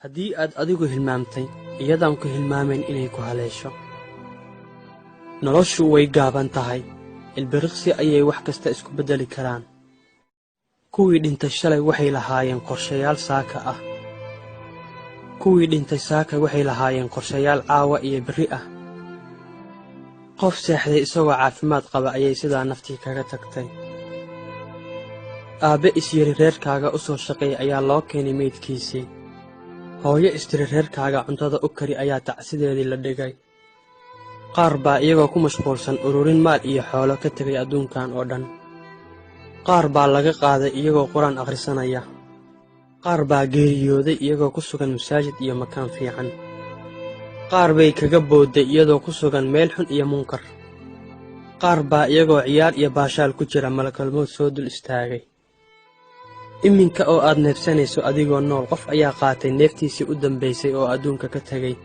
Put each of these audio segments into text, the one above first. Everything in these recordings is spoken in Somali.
haddii aad adigu hilmaamtay iyadaan ku hilmaamayn inay ku haleesho. Noloshu way gaaban tahay, ilbiriqsi ayay wax kasta isku beddeli karaan. Kuwii dhintay shalay waxay lahaayeen qorshayaal saaka ah. Kuwii dhintay saaka waxay lahaayeen qorshayaal caawa iyo berri ah. Qof seexday isagoo caafimaad qaba ayay sidaa naftii kaga tagtay. Aabe isyiri reerkaaga u soo shaqeey ayaa loo keenay meydkiisii. Hooyo istiri reerkaaga cuntada u kari ayaa tacsideedii la dhigay. Qaar baa iyagoo ku mashquulsan ururin maal iyo xoolo ka tegay adduunkan oo dhan. Qaar baa laga qaaday iyagoo quraan akhrisanaya. Qaar baa geeriyooday iyagoo ku sugan masaajid iyo makaan fiican. Qaar bay kaga boodday iyadoo ku sugan meel xun iyo munkar. Qaar baa iyagoo ciyaar iyo baashaal ku jira malakalmood soo dul istaagay. Iminka oo aad neefsanayso adigoo nool, qof ayaa qaatay neeftiisii u dambaysay oo adduunka ka tegay.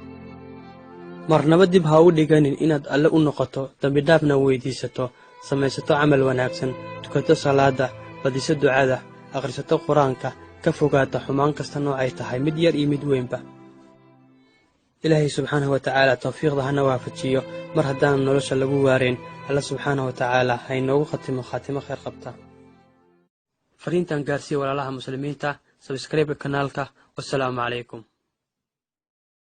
Marnaba dib ha u dhiganin inaad Alle u noqoto, dambi dhaafna weydiisato, samaysato camal wanaagsan, tukato salaada, badiso ducada, akhrisato quraanka, ka fogaata xumaan kasta noocay tahay, mid yar iyo mid weynba. Ilaahay subxaanahu wa tacaala tawfiiqda hana waafajiyo, mar haddaan nolosha lagu waareen, Alle subxaanahu wa tacaala ha inoogu khatimo khaatimo khayr qabta. Fariintan gaarsiiya walaalaha muslimiinta, subscribe kanaalka. Wassalaamu calaykum.